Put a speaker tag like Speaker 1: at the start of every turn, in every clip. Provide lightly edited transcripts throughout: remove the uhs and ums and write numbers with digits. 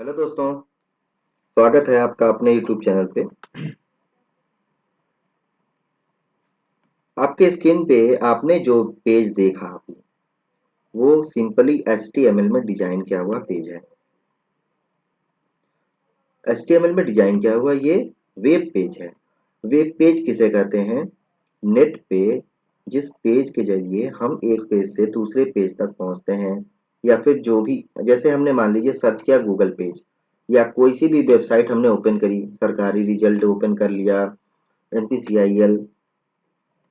Speaker 1: Hello दोस्तों, स्वागत है आपका अपने यूट्यूब चैनल पे। आपके स्क्रीन पे आपने जो पेज देखा अभी, वो सिंपली HTML में डिजाइन किया हुआ पेज है। HTML में डिजाइन किया हुआ ये वेब पेज है। वेब पेज किसे कहते हैं? नेट पे जिस पेज के जरिए हम एक पेज से दूसरे पेज तक पहुंचते हैं, या फिर जो भी, जैसे हमने मान लीजिए सर्च किया गूगल पेज, या कोई सी भी वेबसाइट हमने ओपन करी, सरकारी रिजल्ट ओपन कर लिया, NPCIL,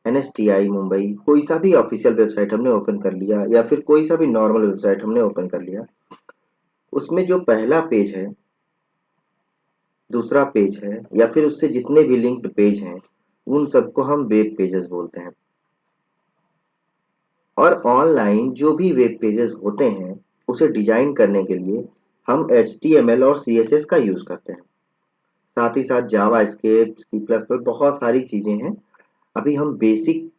Speaker 1: NSTI मुंबई, कोई सा भी ऑफिशियल वेबसाइट हमने ओपन कर लिया, या फिर कोई सा भी नॉर्मल वेबसाइट हमने ओपन कर लिया, उसमें जो पहला पेज है, दूसरा पेज है, या फिर उससे जितने भी लिंक्ड पेज हैं, उन सबको हम वेब पेजेस बोलते हैं। और ऑनलाइन जो भी वेब पेजेस होते हैं, उसे डिजाइन करने के लिए हम HTML और CSS का यूज करते हैं। साथ ही साथ जावा स्क्रिप्ट, C++ बहुत सारी चीजें हैं। अभी हम बेसिक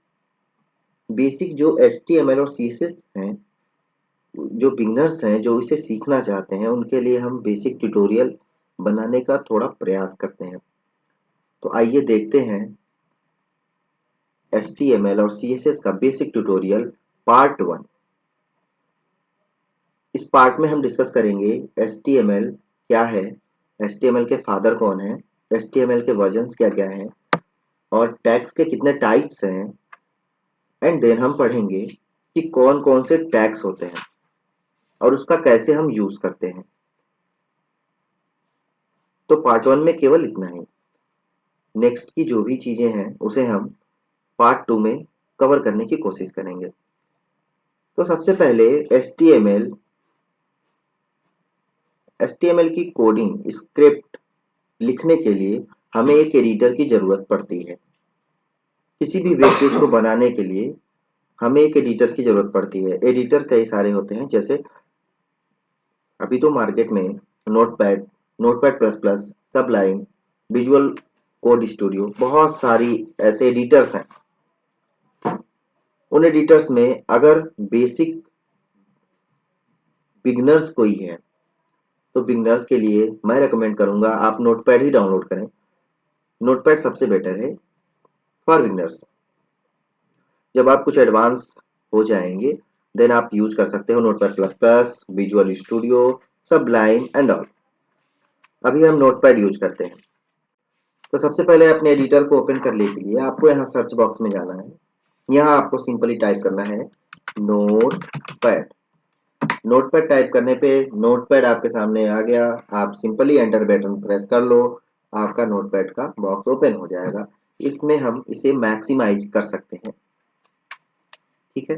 Speaker 1: बेसिक जो HTML और CSS हैं, जो बिगनर्स हैं, जो इसे सीखना चाहते हैं, उनके लिए हम बेसिक ट्यूटोरियल बनाने का थोड़ा प्रयास करते हैं। तो आइए देखते हैं HTML और CSS का बेसिक ट्यूटोरियल पार्ट 1। इस पार्ट में हम डिस्कस करेंगे HTML क्या है, HTML के फादर कौन है, HTML के वर्जन्स क्या क्या हैं, और टैग्स के कितने टाइप्स हैं, एंड देन हम पढ़ेंगे कि कौन कौन से टैग्स होते हैं और उसका कैसे हम यूज करते हैं। तो पार्ट 1 में केवल इतना ही। नेक्स्ट की जो भी चीजें हैं उसे हम पार्ट 2 में कवर करने की कोशिश करेंगे। तो सबसे पहले HTML की कोडिंग स्क्रिप्ट लिखने के लिए हमें एक एडिटर की जरूरत पड़ती है। किसी भी वेब पेज को बनाने के लिए हमें एक एडिटर की जरूरत पड़ती है। एडिटर कई सारे होते हैं, जैसे अभी तो मार्केट में notepad, notepad plus plus, सबलाइन, visual code studio, बहुत सारी ऐसे एडिटर्स हैं। उन एडिटर्स में अगर बेसिक बिगनर्स कोई है, तो बिगनर्स के लिए मैं रेकमेंड करूंगा आप नोटपैड ही डाउनलोड करें। नोटपैड सबसे बेटर है फॉर बिगनर्स। जब आप कुछ एडवांस हो जाएंगे, देन आप यूज कर सकते हो notepad plus plus, visual studio, सबलाइन and all. अभी हम नोटपैड यूज करते हैं। तो सबसे पहले अपने एडिटर को ओपन करने के लिए आपको यहाँ सर्च बॉक्स में जाना है। यहाँ आपको सिंपली टाइप करना है नोटपैड। नोटपैड टाइप करने पे नोटपैड आपके सामने आ गया। आप सिंपली एंटर बटन प्रेस कर लो, आपका नोटपैड का बॉक्स ओपन हो जाएगा। इसमें हम इसे मैक्सिमाइज कर सकते हैं। ठीक है।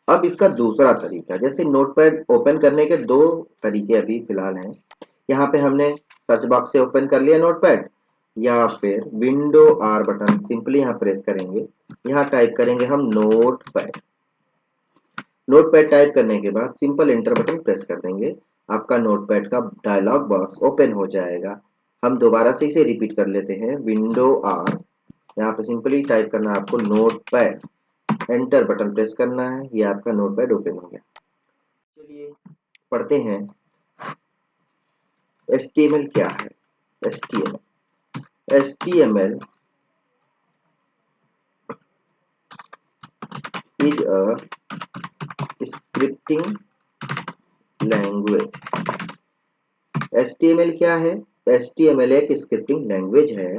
Speaker 1: अब इसका दूसरा तरीका, जैसे नोटपैड ओपन करने के दो तरीके अभी फिलहाल हैं। यहाँ पे हमने सर्च बॉक्स से ओपन कर लिया नोटपैड, या फिर विंडो आर बटन सिंपली यहाँ प्रेस करेंगे। यहाँ टाइप करेंगे हम नोटपैड। नोटपैड टाइप करने के बाद सिंपल एंटर बटन प्रेस कर देंगे। आपका नोटपैड का डायलॉग बॉक्स ओपन हो जाएगा। हम दोबारा से इसे रिपीट कर लेते हैं, विंडो आर, यहाँ पे सिंपली टाइप करना है आपको नोटपैड, एंटर बटन प्रेस करना है। ये आपका नोटपैड ओपन हो गया। चलिए पढ़ते हैं HTML क्या है। HTML is a scripting language। HTML क्या है? HTML एक स्क्रिप्टिंग लैंग्वेज है।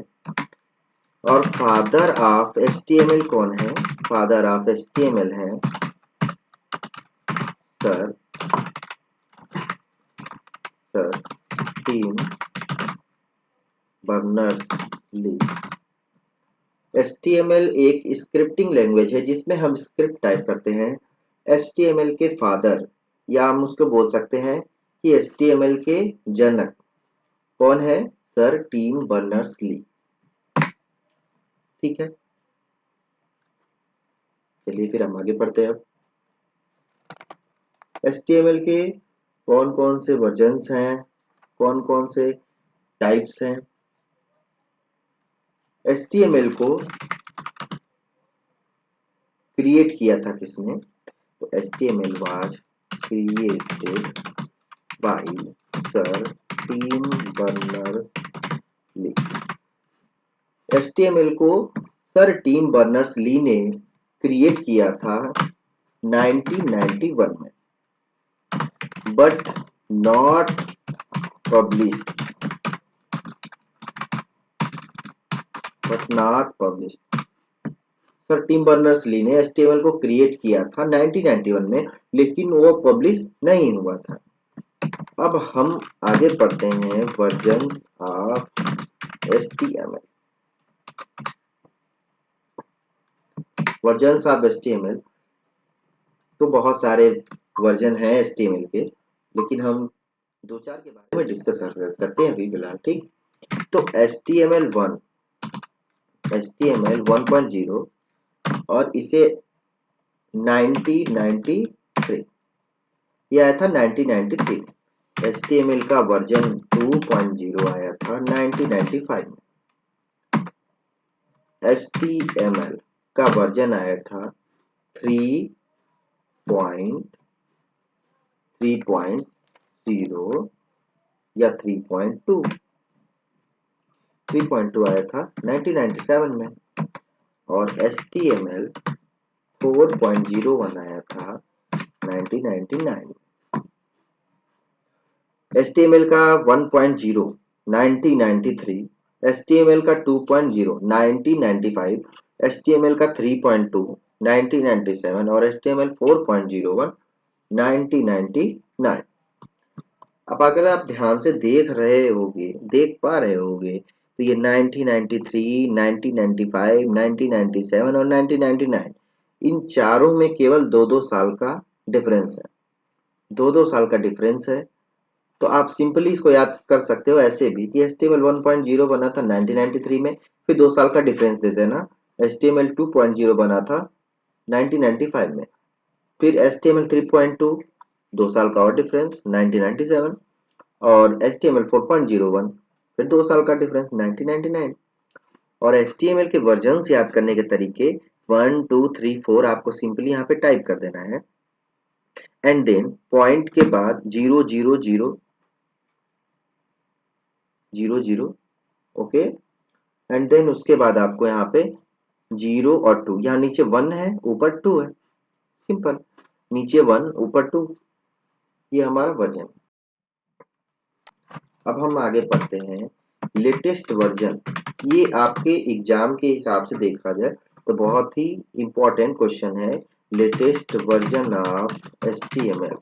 Speaker 1: और फादर ऑफ HTML कौन है? फादर ऑफ HTML है सर टिम बर्नर्स-ली। HTML एक स्क्रिप्टिंग लैंग्वेज है जिसमें हम स्क्रिप्ट टाइप करते हैं। HTML के फादर, या हम उसको बोल सकते हैं कि HTML के जनक कौन है? Sir Tim Berners Lee. ठीक है, चलिए फिर हम आगे बढ़ते हैं। HTML के कौन कौन से वर्जन्स हैं, कौन कौन से टाइप्स हैं? HTML को क्रिएट किया था किसने? तो HTML was created by sir Tim Berners Lee. HTML को सर टीम बर्नर्स ली ने क्रिएट किया था 1991 में, but not published, sir Tim Berners Lee ने HTML को क्रिएट किया था 1991 में, लेकिन वो पब्लिश नहीं हुआ था। अब हम आगे पढ़ते हैं versions of HTML। Versions of HTML तो बहुत सारे वर्जन हैं HTML के, लेकिन हम दो चार के बारे में डिस्कस करते हैं अभी फिलहाल। ठीक, तो HTML 1.0 और इसे 1993 ये आया था 1993 में। HTML का वर्जन 2.0 आया था 1995 में। HTML का वर्जन आया था 3.0 या 3.2 आया था 1997 में, और HTML 4.01 आया था 1999 में। HTML का 1.0 1993, HTML का 2.0 1995, HTML का 3.2 1997 और HTML 4.01 1999। अब अगर आप ध्यान से देख पा रहे होगे तो ये 1993, 1995, 1997 और 1999 इन चारों में केवल 2-2 साल का डिफरेंस है। 2-2 साल का डिफरेंस है। तो आप सिंपली इसको याद कर सकते हो ऐसे भी कि HTML 1.0 बना था 1993 में, फिर 2 साल का डिफरेंस दे देना। HTML 2.0 बना था 1995 में, फिर HTML 3.2 2 साल का और डिफरेंस 1997, और HTML 4.01 फिर 2 साल का डिफरेंस 1999। और HTML के वर्जन्स याद करने के तरीके 1 2 3 4 आपको सिंपली यहाँ पे टाइप कर देना है, एंड देन पॉइंट के बाद 0 0 0 0 0, ओके, एंड देन उसके बाद आपको यहाँ पे 0 और 2, यहाँ नीचे 1 है ऊपर 2 है, सिंपल, नीचे 1 ऊपर 2, ये हमारा वर्जन। अब हम आगे पढ़ते हैं लेटेस्ट वर्जन। ये आपके एग्जाम के हिसाब से देखा जाए तो बहुत ही इंपॉर्टेंट क्वेश्चन है। Latest version of HTML,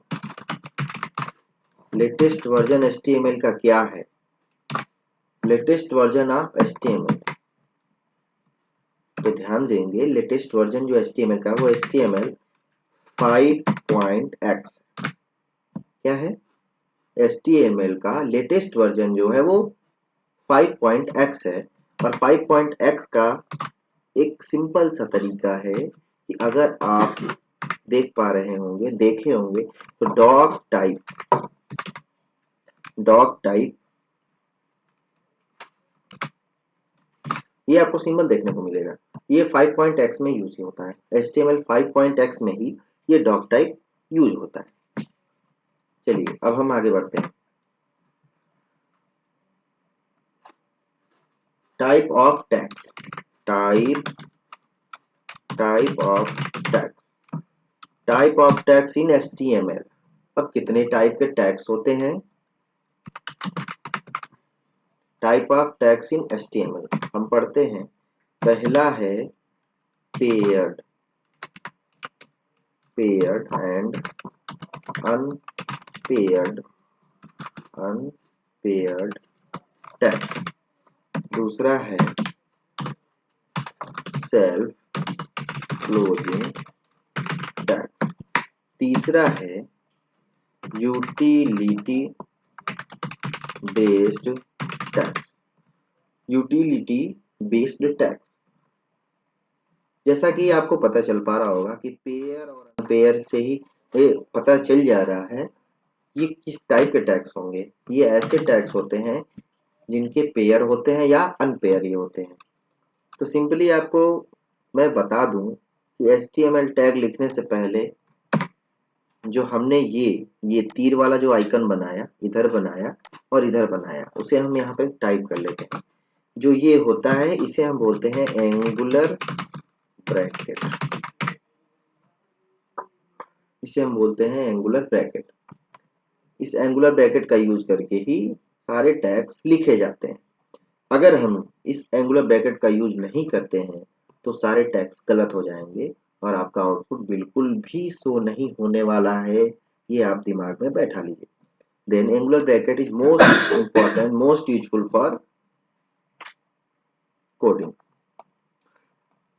Speaker 1: latest version HTML का क्या है? लेटेस्ट वर्जन ऑफ HTML, तो ध्यान देंगे लेटेस्ट वर्जन जो HTML का है वो HTML 5.x। क्या है? HTML का लेटेस्ट वर्जन जो है वो 5.x है, और 5.x का एक सिंपल सा तरीका है कि अगर आप देखे होंगे तो डॉग टाइप ये आपको सिंबल देखने को मिलेगा। ये 5.x में यूज होता है, HTML 5.x में ही ये डॉग टाइप यूज होता है। चलिए अब हम आगे बढ़ते हैं। Type of tags, type of tags in HTML। अब कितने टाइप के टैग्स होते हैं? Type of tags in HTML हम पढ़ते हैं। पहला है पेयर्ड एंड अनपेयर्ड टैग्स। दूसरा है सेल्फ क्लोजिंग टैग्स। तीसरा है यूटिलिटी बेस्ड टैग्स। जैसा कि आपको पता चल पा रहा होगा कि पेयर और अनपेयर से ही ये पता चल जा रहा है ये किस टाइप के टैग्स होंगे। ये ऐसे टैग्स होते हैं जिनके पेयर होते हैं या अनपेयर ही होते हैं। तो सिंपली आपको मैं बता दूं कि HTML टैग लिखने से पहले जो हमने ये तीर वाला जो आइकन बनाया, इधर बनाया और इधर बनाया, उसे हम यहाँ पे टाइप कर लेते हैं। जो ये होता है इसे हम बोलते हैं एंगुलर ब्रैकेट। इसे हम बोलते हैं एंगुलर ब्रैकेट। इस एंगुलर ब्रैकेट का यूज करके ही सारे टैग्स लिखे जाते हैं। अगर हम इस एंगुलर ब्रैकेट का यूज नहीं करते हैं तो सारे टैग्स गलत हो जाएंगे और आपका आउटपुट बिल्कुल भी शो नहीं होने वाला है। ये आप दिमाग में बैठा लीजिए। Then angular bracket is most important, most useful for coding.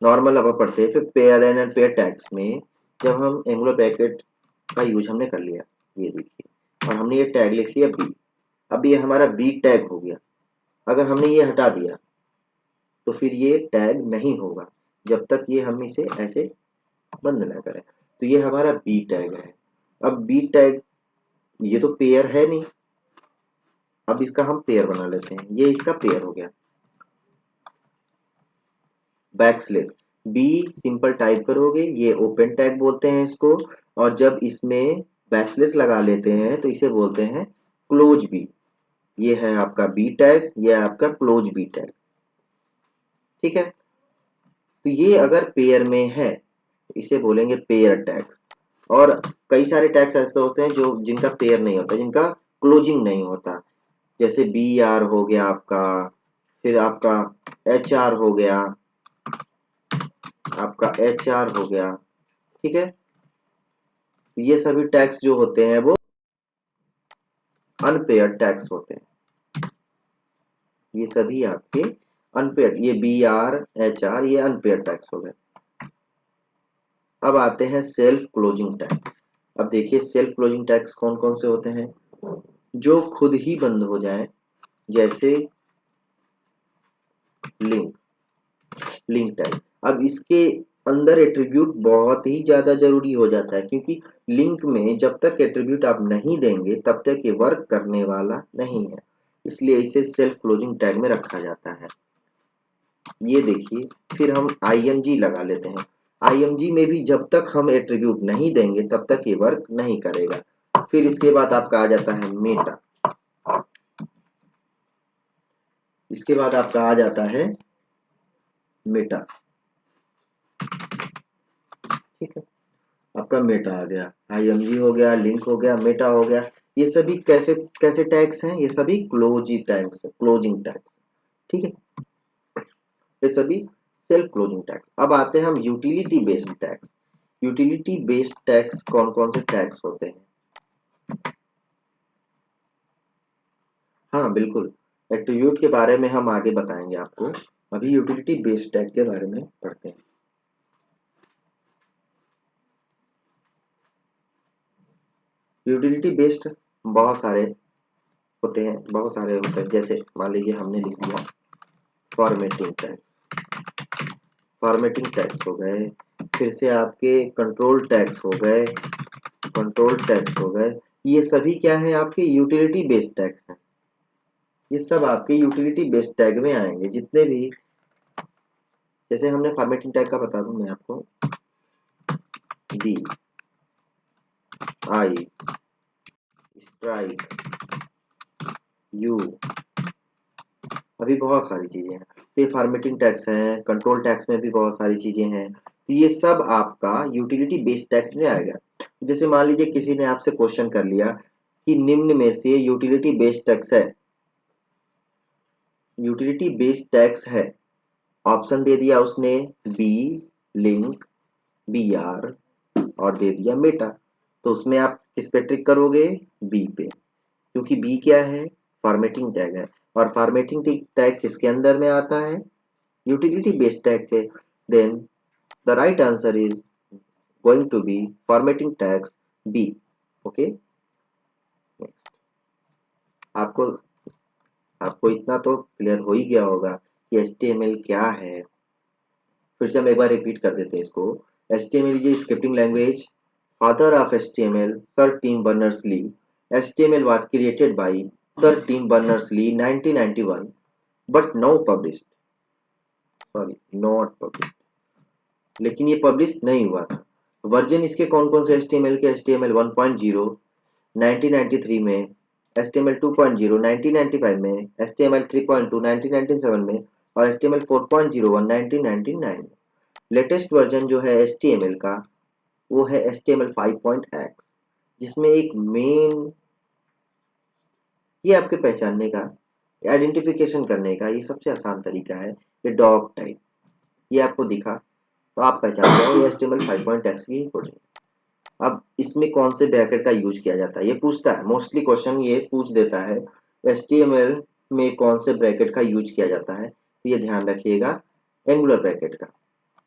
Speaker 1: Normal अब पढ़ते हैं फिर पेयर एंड अनपेयर टैग्स में। जब हम एंगुलर ब्रैकेट का यूज हमने कर लिया, ये देखिए, और हमने ये टैग लिख लिया बी। अब ये हमारा बी टैग हो गया। अगर हमने ये हटा दिया तो फिर ये टैग नहीं होगा जब तक ये हम इसे ऐसे बंद ना करें। तो ये हमारा बी टैग है। अब बी टैग ये तो पेयर है नहीं, अब इसका हम पेयर बना लेते हैं। ये इसका पेयर हो गया। बैकस्लेस बी सिंपल टाइप करोगे, ये ओपन टैग बोलते हैं इसको। और जब इसमें बैकस्लेस लगा लेते हैं तो इसे बोलते हैं क्लोज बी। ये है आपका बी टैग, ये है आपका क्लोज बी टैग। ठीक है, तो ये अगर पेयर में है तो इसे बोलेंगे पेयर टैग्स। और कई सारे टैग्स ऐसे होते हैं जो जिनका पेयर नहीं होता, जिनका क्लोजिंग नहीं होता। जैसे बी आर हो गया आपका, फिर आपका एच आर हो गया, आपका एच आर हो गया। ठीक है, ये सभी टैग्स जो होते हैं वो अनपेयर्ड टैग्स होते हैं। ये सभी आपके अनपेयर्ड, ये बी आर एच आर ये अनपेयर्ड टैग्स हो गए। अब आते हैं सेल्फ क्लोजिंग टैग। अब देखिए सेल्फ क्लोजिंग टैग्स कौन कौन से होते हैं? जो खुद ही बंद हो जाए, जैसे लिंक, लिंक टैग। अब इसके अंदर एट्रीब्यूट बहुत ही ज्यादा जरूरी हो जाता है, क्योंकि लिंक में जब तक एट्रीब्यूट आप नहीं देंगे तब तक ये वर्क करने वाला नहीं है। इसलिए इसे सेल्फ क्लोजिंग टैग में रखा जाता है। ये देखिए, फिर हम img लगा लेते हैं। img में भी जब तक हम एट्रीब्यूट नहीं देंगे तब तक ये वर्क नहीं करेगा। फिर इसके बाद आपका आ जाता है मेटा। इसके बाद आपका आ जाता है मेटा। ठीक है, आपका मेटा आ गया, img हो गया, लिंक हो गया, मेटा हो गया। ये सभी कैसे कैसे टैग्स हैं? ये सभी क्लोजिंग टैग्स, क्लोजिंग टैग्स। ठीक है, ये सभी सेल्फ क्लोजिंग टैग्स। अब आते हैं हम utility based tags. Utility based tags कौन कौन से टैग्स होते हैं? हाँ बिल्कुल, एट्रीब्यूट के बारे में हम आगे बताएंगे आपको। अभी यूटिलिटी बेस्ड टैग के बारे में पढ़ते हैं। यूटिलिटी बेस्ड बहुत सारे होते हैं, बहुत सारे होते हैं। जैसे मान लीजिए हमने लिख दिया फॉर्मेटिंग टैग्स। फॉर्मेटिंग टैग्स हो गए, फिर से आपके कंट्रोल टैग्स हो गए, कंट्रोल टैग्स हो गए। ये सभी क्या है? आपके यूटिलिटी बेस्ड टैग्स हैं। ये सब आपके यूटिलिटी बेस्ड टैग में आएंगे जितने भी। जैसे हमने फॉर्मेटिंग टैग का बता दूं मैं आपको, डी आई स्ट्राइक यू, अभी बहुत सारी चीजें हैं। तो ये फॉर्मेटिंग टैग्स हैं, कंट्रोल टैग्स में भी बहुत सारी चीजें हैं। तो ये सब आपका यूटिलिटी बेस्ड टैग में आएगा। जैसे मान लीजिए किसी ने आपसे क्वेश्चन कर लिया कि निम्न में से यूटिलिटी बेस्ड टैग्स है, यूटिलिटी बेस्ड टैग्स है, ऑप्शन दे दिया उसने बी, लिंक, बी आर और दे दिया मेटा। तो उसमें आप किस पे ट्रिक करोगे? बी पे, क्योंकि बी क्या है? फॉर्मेटिंग टैग है। और फॉर्मेटिंग टैग किसके अंदर में आता है? यूटिलिटी बेस्ड टैग के। Then the right answer is going to be formatting tags B. Okay, आपको आपको इतना तो क्लियर हो ही गया होगा कि HTML क्या है। फिर से हम एक बार रिपीट कर देते हैं इसको। HTML is a scripting language, father of HTML sir Tim Berners Lee. HTML was created by Sir Tim Berners-Lee 1991 but now published, sorry not published, लेकिन ये पब्लिश नहीं हुआ था। वर्जन इसके कौन कौन से HTML के, HTML 1.0 1993 में, HTML 2.0 1995 में, HTML 3.2 1997 में और HTML 4.01 1999 में। लेटेस्ट वर्जन जो है HTML का वो है HTML 5.x, जिसमें एक मेन ये आपके पहचानने का, आइडेंटिफिकेशन करने का ये सबसे आसान तरीका है, ये डॉग टाइप, ये आपको दिखा तो आप पहचान जाओ ये HTML 5.x की ही कोडिंग। अब इसमें कौन से ब्रैकेट का यूज किया जाता है ये पूछता है, मोस्टली क्वेश्चन ये पूछ देता है HTML में कौन से ब्रैकेट का यूज किया जाता है, तो ये ध्यान रखिएगा एंगुलर ब्रैकेट का।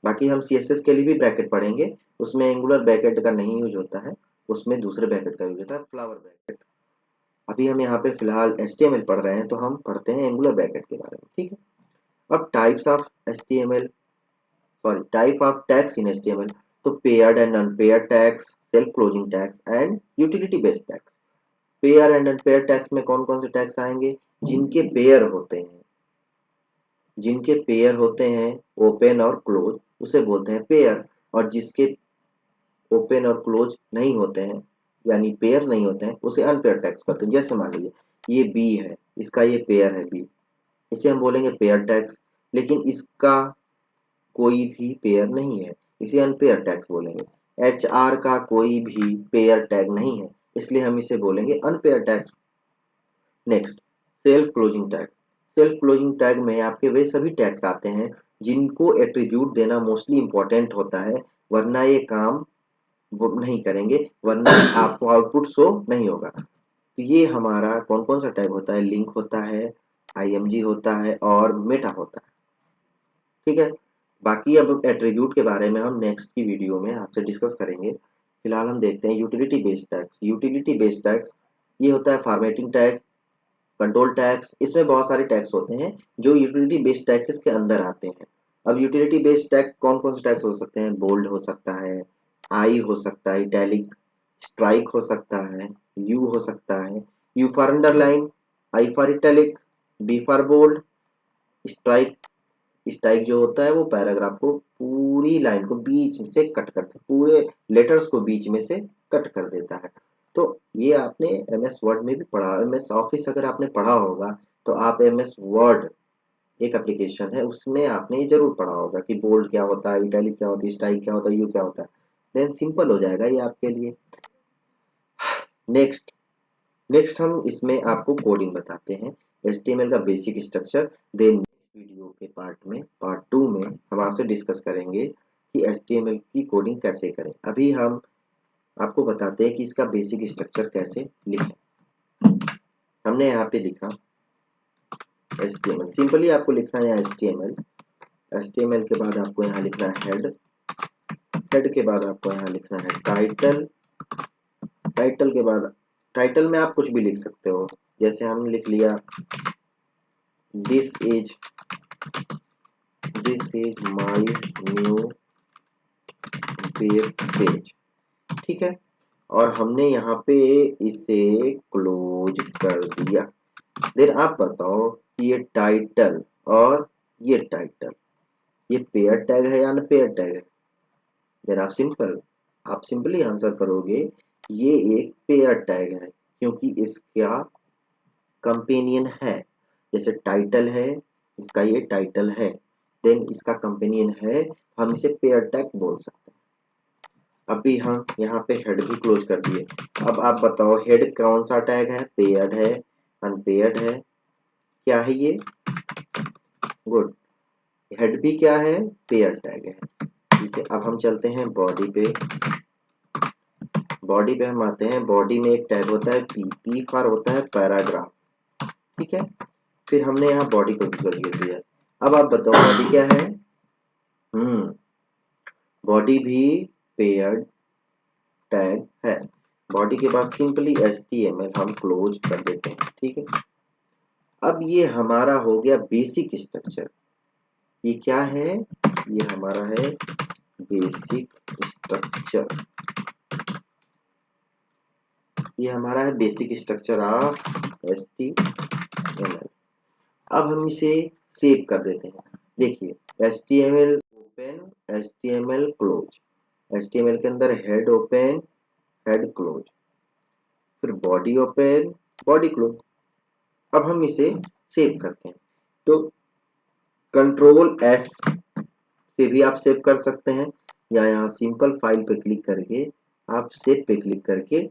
Speaker 1: बाकी हम CSS के लिए भी ब्रैकेट पढ़ेंगे, उसमें एंगुलर ब्रैकेट का नहीं यूज होता है, उसमें दूसरे ब्रैकेट का यूज होता है, फ्लावर ब्रैकेट। अभी हम यहाँ पे फिलहाल HTML पढ़ रहे हैं तो हम पढ़ते हैं एंगुलर ब्रैकेट के बारे में, ठीक है। अब types of HTML, sorry type of tags in HTML, तो paired and unpaired tags, self closing tags and utility based tags. Pair and unpair tags में कौन कौन से टैग्स आएंगे, जिनके पेयर होते हैं, जिनके पेयर होते हैं ओपन और क्लोज उसे बोलते हैं पेयर, और जिसके ओपन और क्लोज नहीं होते हैं यानी पेयर नहीं होते हैं उसे अनपेयर टैग्स कहते हैं। जैसे मान लीजिए ये बी है, इसका ये पेयर है बी, इसे हम बोलेंगे पेयर टैग्स, लेकिन इसका कोई भी पेयर नहीं है, इसे अनपेयर टैग्स बोलेंगे। HR का कोई भी पेयर टैग नहीं है, इसलिए हम इसे बोलेंगे unpair tags. Next, self closing tag. Self closing tag में आपके वे सभी टैग्स आते हैं जिनको एट्रीब्यूट देना मोस्टली इंपॉर्टेंट होता है, वरना ये काम वो नहीं करेंगे, वरना आपको आउटपुट शो नहीं होगा। तो ये हमारा कौन कौन सा टैग होता है, लिंक होता है, IMG होता है और मेटा होता है, ठीक है। बाकी अब एट्रीब्यूट के बारे में हम नेक्स्ट की वीडियो में आपसे डिस्कस करेंगे। फिलहाल हम देखते हैं utility based tags. Utility based tags ये होता है फॉर्मेटिंग टैग, कंट्रोल टैग्स, इसमें बहुत सारे टैग्स होते हैं जो यूटिलिटी बेस्ड टैग्स के अंदर आते हैं। अब यूटिलिटी बेस्ड टैग कौन कौन से टैग्स हो सकते हैं, बोल्ड हो सकता है, आई हो सकता है, इटैलिक, स्ट्राइक हो सकता है, यू हो सकता है, U for underline, I for italic, B for bold, strike, strike जो होता है वो पैराग्राफ को पूरी लाइन को बीच से कट करता है, पूरे लेटर्स को बीच में से कट कर देता है। तो ये आपने MS वर्ड में भी पढ़ा, MS ऑफिस अगर आपने पढ़ा होगा तो आप MS वर्ड एक एप्लीकेशन है उसमें आपने ये जरूर पढ़ा होगा कि बोल्ड क्या होता है, इटैलिक क्या होती है, स्ट्राइक क्या होता है, यू क्या होता है। देन सिंपल हो जाएगा ये आपके लिए। नेक्स्ट, नेक्स्ट हम इसमें आपको कोडिंग बताते हैं, HTML का बेसिक स्ट्रक्चर। देन वीडियो के पार्ट 2 में हम आपसे डिस्कस करेंगे कि HTML की कोडिंग कैसे करें। अभी हम आपको बताते हैं कि इसका बेसिक स्ट्रक्चर कैसे लिखें। हमने यहाँ पे लिखा HTML, सिंपली आपको लिखना है HTML। HTML के बाद आपको यहाँ लिखना है हेड, हेड के बाद आपको यहाँ लिखना है टाइटल, टाइटल के बाद, टाइटल में आप कुछ भी लिख सकते हो, जैसे हमने लिख लिया this is my new web page, ठीक है। और हमने यहाँ पे इसे क्लोज कर दिया। देन आप बताओ कि ये टाइटल और ये टाइटल ये पेयर टैग है या अनपेयर टैग है। देन आप सिंपली आंसर करोगे ये एक पेयर टैग है, क्योंकि इसका कंपेनियन है, जैसे टाइटल है, इसका ये टाइटल है, देन इसका कंपेनियन है, हम इसे पेयर टैग बोल सकते हैं। अभी हम यहाँ पे हेड भी क्लोज कर दिए। अब आप बताओ हेड कौन सा टैग है, पेयर्ड है, अनपेयर्ड है, क्या है ये, गुड, हेड भी क्या है, पेयर टैग है, ठीक है। अब हम चलते हैं बॉडी पे, बॉडी पे हम आते हैं, बॉडी में एक टैग होता है पी फॉर होता है पैराग्राफ, ठीक है। फिर हमने यहाँ बॉडी को भी क्लोज कर दिया। अब आप बताओ बॉडी क्या है, बॉडी भी पेयर्ड टैग है। बॉडी के बाद सिंपली HTML हम क्लोज कर देते हैं, ठीक है। अब ये हमारा हो गया बेसिक स्ट्रक्चर। ये क्या है, ये हमारा है बेसिक स्ट्रक्चर, ये हमारा है बेसिक स्ट्रक्चर ऑफ HTML। अब हम इसे सेव कर देते हैं। देखिए HTML open, HTML close, HTML के अंदर हेड ओपन, हेड क्लोज, फिर बॉडी ओपन, बॉडी क्लोज। अब हम इसे सेव करते हैं, तो कंट्रोल एस से भी आप सेव कर सकते हैं, या यहाँ सिंपल फाइल पे क्लिक करके आप सेव पे क्लिक करके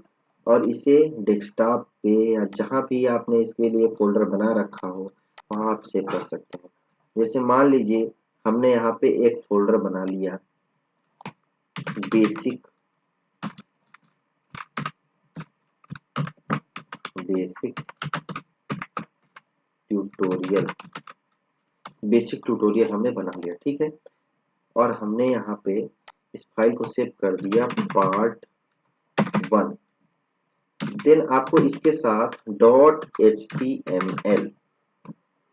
Speaker 1: और इसे डेस्कटॉप पे या जहाँ भी आपने इसके लिए फोल्डर बना रखा हो वहाँ आप सेव कर सकते हैं। जैसे मान लीजिए हमने यहाँ पे एक फोल्डर बना लिया, basic basic tutorial, basic tutorial हमने बना लिया, ठीक है। और हमने यहाँ पे इस फाइल को सेव कर दिया पार्ट 1। देन आपको इसके साथ .html,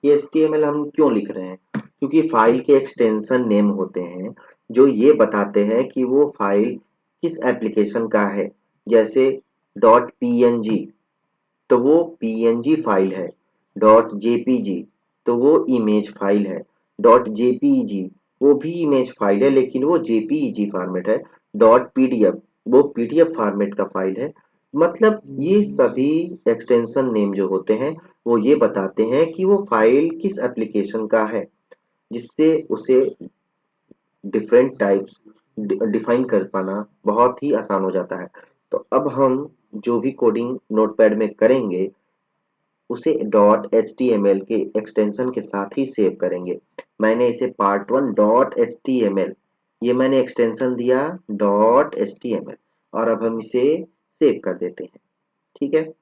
Speaker 1: ये HTML हम क्यों लिख रहे हैं, क्योंकि फाइल के एक्सटेंशन नेम होते हैं जो ये बताते हैं कि वो फाइल किस एप्लीकेशन का है। जैसे .png तो वो png फाइल है, .jpg तो वो इमेज फाइल है, .jpeg वो भी इमेज फाइल है लेकिन वो jpeg फॉर्मेट है, .pdf वो pdf फॉर्मेट का फाइल है। मतलब ये सभी एक्सटेंशन नेम जो होते हैं वो ये बताते हैं कि वो फाइल किस एप्लीकेशन का है, जिससे उसे डिफरेंट टाइप्स डिफाइन कर पाना बहुत ही आसान हो जाता है। तो अब हम जो भी कोडिंग नोटपैड में करेंगे उसे .html के एक्सटेंशन के साथ ही सेव करेंगे। मैंने इसे पार्ट 1 .html, ये मैंने एक्सटेंशन दिया .html, और अब हम इसे सेव कर देते हैं, ठीक है।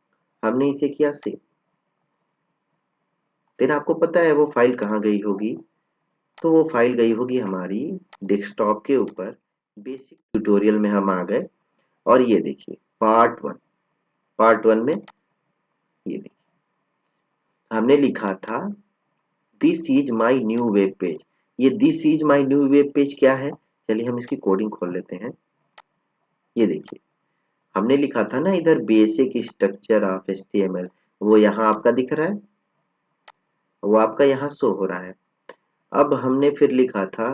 Speaker 1: हमने इसे किया सेव। फिर आपको पता है वो फाइल कहाँ गई होगी, तो वो फाइल गई होगी हमारी डेस्कटॉप के ऊपर। बेसिक ट्यूटोरियल में हम आ गए और ये देखिए पार्ट 1 में ये देखिए हमने लिखा था this is my new web page. ये this is my new web page क्या है, चलिए हम इसकी कोडिंग खोल लेते हैं। ये देखिए हमने लिखा था ना इधर बेसिक स्ट्रक्चर ऑफ HTML, वो यहाँ आपका दिख रहा है, वो आपका यहाँ शो हो रहा है। अब हमने फिर लिखा था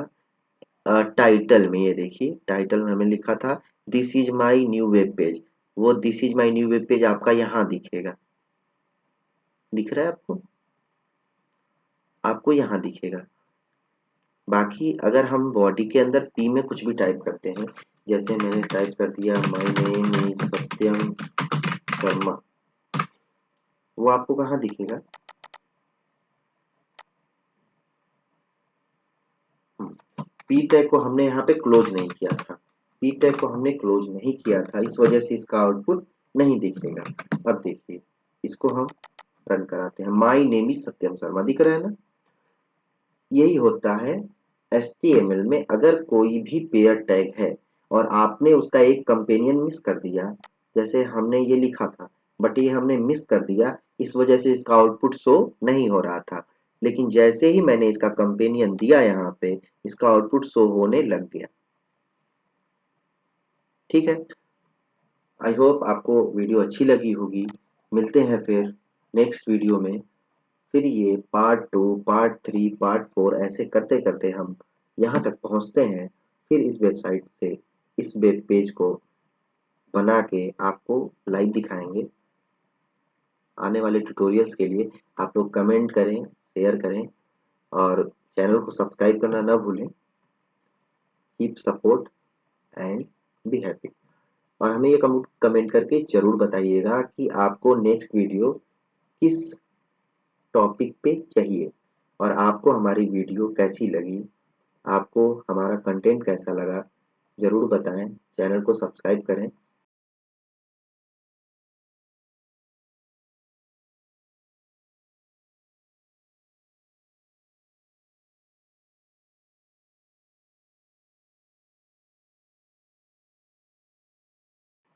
Speaker 1: टाइटल में, ये देखिए टाइटल में हमने लिखा था this is my new web page, वो this is my new web page आपका यहाँ दिखेगा, दिख रहा है आपको, आपको यहाँ दिखेगा। बाकी अगर हम बॉडी के अंदर पी में कुछ भी टाइप करते हैं, जैसे मैंने टाइप कर दिया माय नेम इज सत्यम शर्मा, वो आपको कहाँ दिखेगा, पी टैग को हमने यहाँ पे क्लोज नहीं किया था, पी टैग को हमने क्लोज नहीं किया था, इस वजह से इसका आउटपुट नहीं दिखेगा। अब देखिए इसको हम रन कराते हैं, माय नेम इज सत्यम शर्मा दिख रहा है ना। यही होता है HTML में, अगर कोई भी पेयर टैग है और आपने उसका एक कंपेनियन मिस कर दिया, जैसे हमने ये लिखा था बट ये हमने मिस कर दिया, इस वजह से इसका आउटपुट शो नहीं हो रहा था। लेकिन जैसे ही मैंने इसका कंपेनियन दिया यहाँ पे, इसका आउटपुट शो होने लग गया, ठीक है। आई होप आपको वीडियो अच्छी लगी होगी। मिलते हैं फिर नेक्स्ट वीडियो में। फिर ये पार्ट 2 पार्ट 3 पार्ट 4 ऐसे करते करते हम यहाँ तक पहुँचते हैं। फिर इस वेबसाइट से इस वेब पेज को बना के आपको लाइव दिखाएंगे। आने वाले ट्यूटोरियल्स के लिए आप लोग कमेंट करें, शेयर करें और चैनल को सब्सक्राइब करना ना भूलें। Keep support and be happy. और हमें ये कमेंट करके ज़रूर बताइएगा कि आपको नेक्स्ट वीडियो किस टॉपिक पे चाहिए और आपको हमारी वीडियो कैसी लगी, आपको हमारा कंटेंट कैसा लगा, ज़रूर बताएं। चैनल को सब्सक्राइब करें।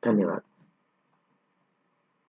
Speaker 1: धन्यवाद।